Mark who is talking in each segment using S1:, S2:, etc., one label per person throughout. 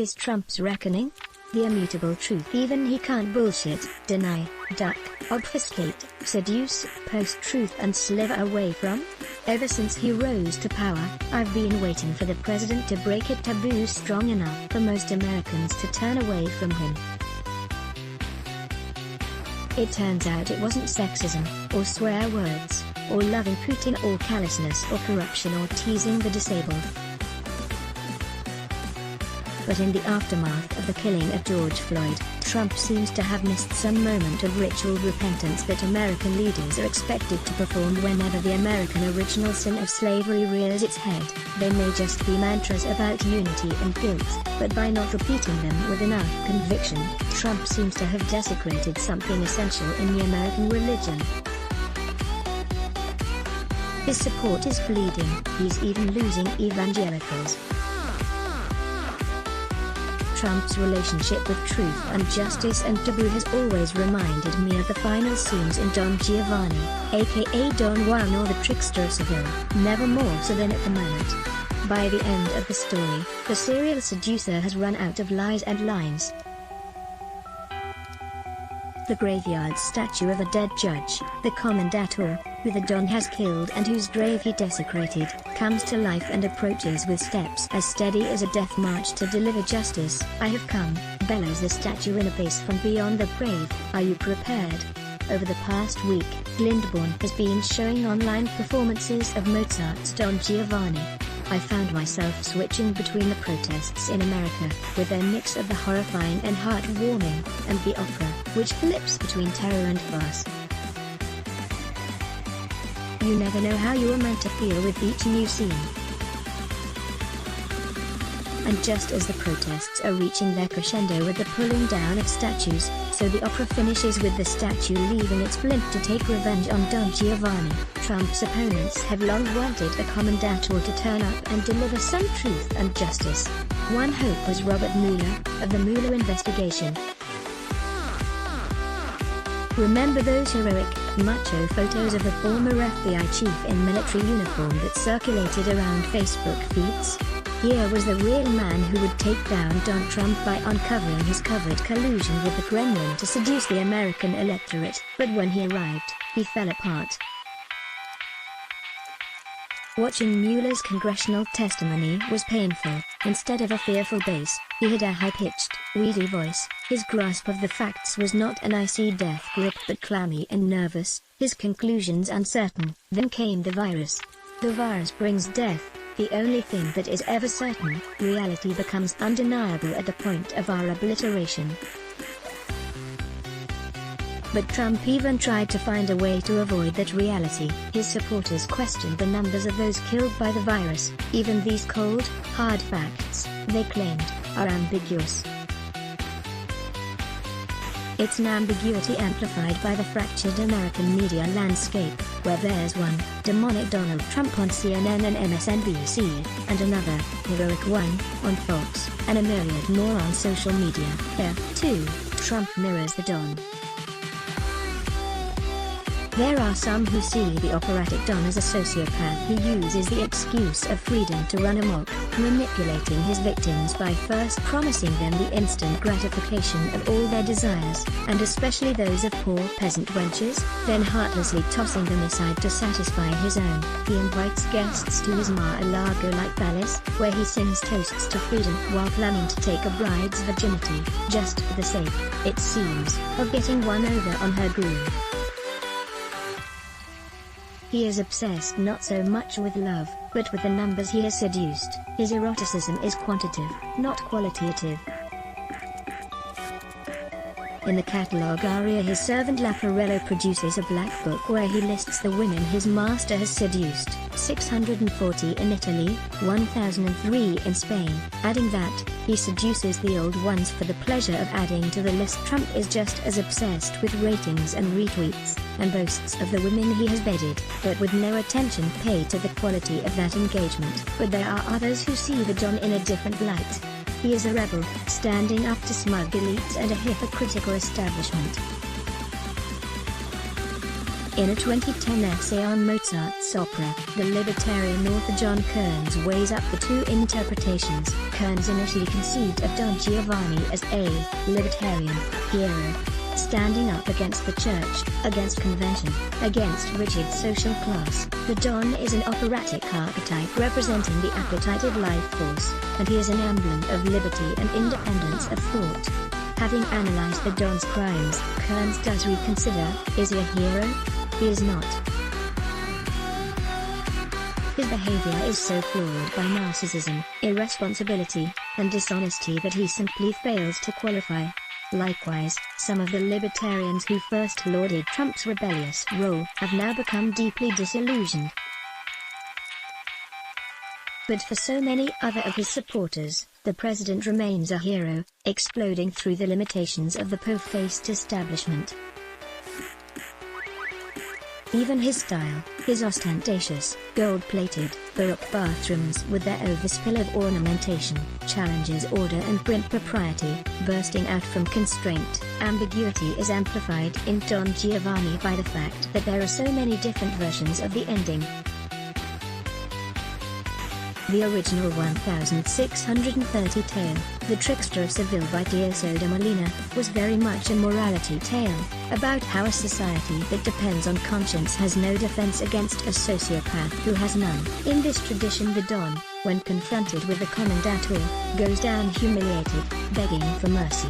S1: is Trump's reckoning? The immutable truth. Even he can't bullshit, deny, duck, obfuscate, seduce, post-truth and slither away from? Ever since he rose to power, I've been waiting for the president to break a taboo strong enough for most Americans to turn away from him. It turns out it wasn't sexism, or swear words, or loving Putin, or callousness, or corruption, or teasing the disabled. But in the aftermath of the killing of George Floyd, Trump seems to have missed some moment of ritual repentance that American leaders are expected to perform whenever the American original sin of slavery rears its head. They may just be mantras about unity and guilt, but by not repeating them with enough conviction, Trump seems to have desecrated something essential in the American religion. His support is bleeding, he's even losing evangelicals. Trump's relationship with truth and justice and taboo has always reminded me of the final scenes in Don Giovanni, aka Don Juan, or the Trickster Seville, never more so than at the moment. By the end of the story, the serial seducer has run out of lies and lines. The graveyard statue of a dead judge, the commendator, who the Don has killed and whose grave he desecrated, comes to life and approaches with steps as steady as a death march to deliver justice. "I have come," bellows the statue in a bass from beyond the grave. "Are you prepared?" Over the past week, Lindborn has been showing online performances of Mozart's Don Giovanni. I found myself switching between the protests in America, with their mix of the horrifying and heartwarming, and the opera, which flips between terror and farce. You never know how you are meant to feel with each new scene. And just as the protests are reaching their crescendo with the pulling down of statues, so the opera finishes with the statue leaving its flint to take revenge on Don Giovanni. Trump's opponents have long wanted a commendator to turn up and deliver some truth and justice. One hope was Robert Mueller, of the Mueller investigation. Remember those heroic, macho photos of the former FBI chief in military uniform that circulated around Facebook feeds? Here was the real man who would take down Don Trump by uncovering his covert collusion with the Kremlin to seduce the American electorate, but when he arrived, he fell apart. Watching Mueller's congressional testimony was painful. Instead of a fearful bass, he had a high-pitched, reedy voice. His grasp of the facts was not an icy death grip but clammy and nervous, his conclusions uncertain. Then came the virus. The virus brings death, the only thing that is ever certain. Reality becomes undeniable at the point of our obliteration. But Trump even tried to find a way to avoid that reality. His supporters questioned the numbers of those killed by the virus. Even these cold, hard facts, they claimed, are ambiguous. It's an ambiguity amplified by the fractured American media landscape, where there's one demonic Donald Trump on CNN and MSNBC, and another heroic one on Fox, and a myriad more on social media. Here, too, Trump mirrors the Don. There are some who see the operatic Don as a sociopath who uses the excuse of freedom to run amok, manipulating his victims by first promising them the instant gratification of all their desires, and especially those of poor peasant wenches, then heartlessly tossing them aside to satisfy his own. He invites guests to his Mar-a-Lago-like palace, where he sings toasts to freedom while planning to take a bride's virginity, just for the sake, it seems, of getting one over on her groom. He is obsessed not so much with love, but with the numbers he has seduced. His eroticism is quantitative, not qualitative. In the catalogue aria his servant Lafarello produces a black book where he lists the women his master has seduced, 640 in Italy, 1003 in Spain, adding that, he seduces the old ones for the pleasure of adding to the list. Trump is just as obsessed with ratings and retweets, and boasts of the women he has bedded, but with no attention paid to the quality of that engagement. But there are others who see the Don in a different light. He is a rebel, standing up to smug elites and a hypocritical establishment. In a 2010 essay on Mozart's opera, the libertarian author John Kearns weighs up the two interpretations. Kearns initially conceived of Don Giovanni as a libertarian hero, standing up against the church, against convention, against rigid social class. The Don is an operatic archetype representing the appetited life force, and he is an emblem of liberty and independence of thought. Having analyzed the Don's crimes, Kearns does reconsider: is he a hero? He is not. His behavior is so flawed by narcissism, irresponsibility, and dishonesty that he simply fails to qualify. Likewise, some of the libertarians who first lauded Trump's rebellious role have now become deeply disillusioned. But for so many other of his supporters, the president remains a hero, exploding through the limitations of the po-faced establishment. Even his style, his ostentatious, gold-plated, Baroque bathrooms with their overspill of ornamentation, challenges order and print propriety, bursting out from constraint. Ambiguity is amplified in Don Giovanni by the fact that there are so many different versions of the ending. The original 1630 tale, The Trickster of Seville by Tirso de Molina, was very much a morality tale, about how a society that depends on conscience has no defense against a sociopath who has none. In this tradition, the Don, when confronted with the commendator, goes down humiliated, begging for mercy.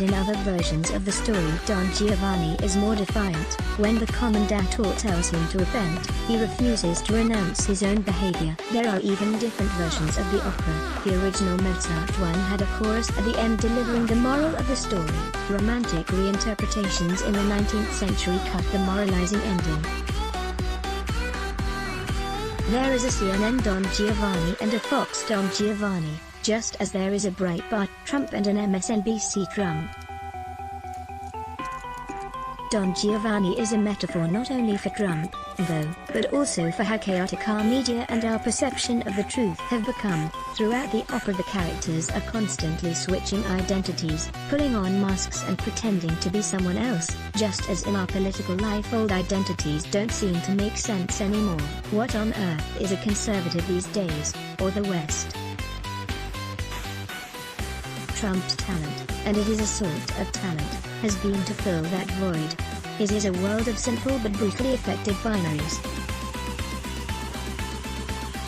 S1: In other versions of the story, Don Giovanni is more defiant. When the commendator tells him to repent, he refuses to renounce his own behavior. There are even different versions of the opera. The original Mozart one had a chorus at the end delivering the moral of the story. Romantic reinterpretations in the 19th century cut the moralizing ending. There is a CNN Don Giovanni and a Fox Don Giovanni, just as there is a Breitbart Trump and an MSNBC Trump. Don Giovanni is a metaphor not only for Trump, though, but also for how chaotic our media and our perception of the truth have become. Throughout the opera, the characters are constantly switching identities, pulling on masks and pretending to be someone else, just as in our political life old identities don't seem to make sense anymore. What on earth is a conservative these days, or the West? Trump's talent, and it is a sort of talent, has been to fill that void. His is a world of simple but brutally effective binaries.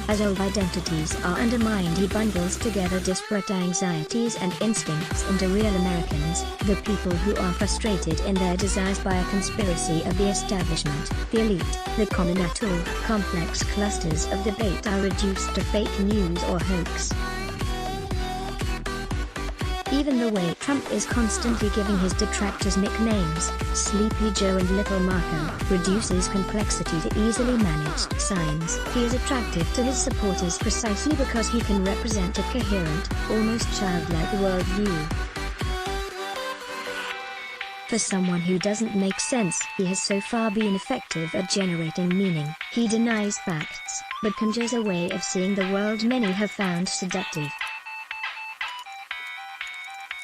S1: As old identities are undermined, he bundles together disparate anxieties and instincts into real Americans, the people who are frustrated in their desires by a conspiracy of the establishment, the elite, the commendator. Complex clusters of debate are reduced to fake news or hoax. Even the way Trump is constantly giving his detractors nicknames, Sleepy Joe and Little Marco, reduces complexity to easily managed signs. He is attractive to his supporters precisely because he can represent a coherent, almost childlike worldview. For someone who doesn't make sense, he has so far been effective at generating meaning. He denies facts, but conjures a way of seeing the world many have found seductive.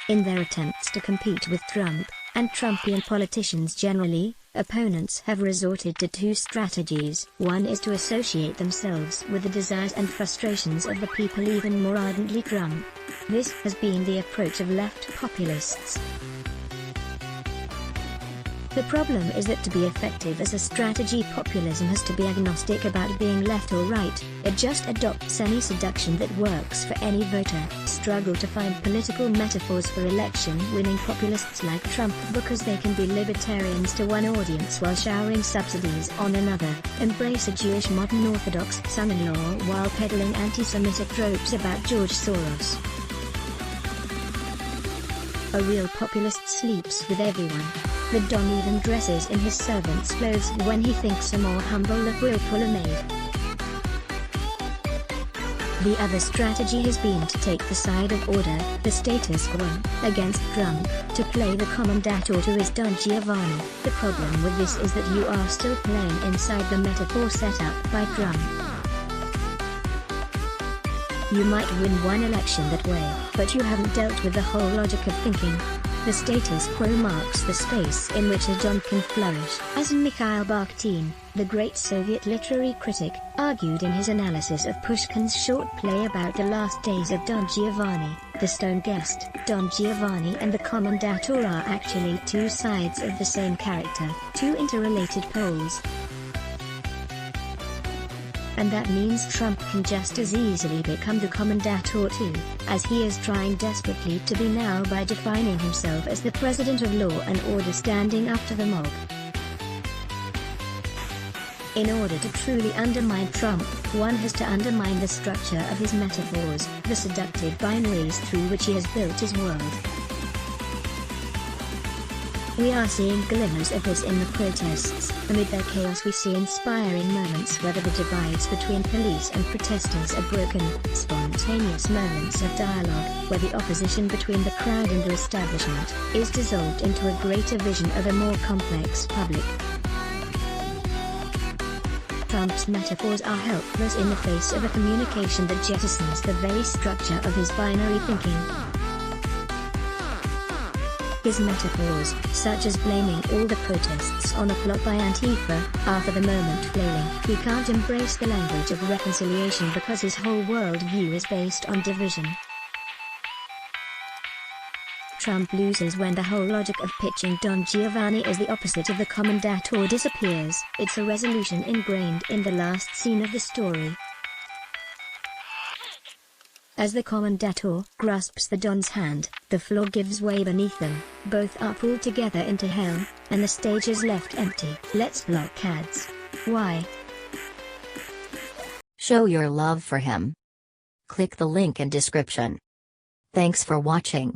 S1: In their attempts to compete with Trump, and Trumpian politicians generally, opponents have resorted to two strategies. One is to associate themselves with the desires and frustrations of the people even more ardently Trump. This has been the approach of left populists. The problem is that to be effective as a strategy, populism has to be agnostic about being left or right. It just adopts any seduction that works for any voter. Struggle to find political metaphors for election-winning populists like Trump because they can be libertarians to one audience while showering subsidies on another. Embrace a Jewish modern Orthodox son-in-law while peddling anti-Semitic tropes about George Soros. A real populist sleeps with everyone. The Don even dresses in his servant's clothes when he thinks a more humble look will pull a maid. The other strategy has been to take the side of order, the status quo, against Trump, to play the commendator to his Don Giovanni. The problem with this is that you are still playing inside the metaphor set up by Trump. You might win one election that way, but you haven't dealt with the whole logic of thinking. The status quo marks the space in which a Don can flourish. As Mikhail Bakhtin, the great Soviet literary critic, argued in his analysis of Pushkin's short play about the last days of Don Giovanni, the stone guest, Don Giovanni and the Commendator are actually two sides of the same character, two interrelated poles. And that means Trump can just as easily become the Commendator too, as he is trying desperately to be now by defining himself as the president of law and order standing up to the mob. In order to truly undermine Trump, one has to undermine the structure of his metaphors, the seductive binaries through which he has built his world. We are seeing glimmers of this in the protests. Amid their chaos we see inspiring moments where the divides between police and protesters are broken, spontaneous moments of dialogue, where the opposition between the crowd and the establishment is dissolved into a greater vision of a more complex public. Trump's metaphors are helpless in the face of a communication that jettisons the very structure of his binary thinking. His metaphors, such as blaming all the protests on a plot by Antifa, are for the moment flailing. He can't embrace the language of reconciliation because his whole worldview is based on division. Trump loses when the whole logic of pitching Don Giovanni as the opposite of the Commendator disappears. It's a resolution ingrained in the last scene of the story. As the Commendator grasps the Don's hand, the floor gives way beneath them, both are pulled together into hell, and the stage is left empty. Let's block ads. Why?
S2: Show your love for him. Click the link in description. Thanks for watching.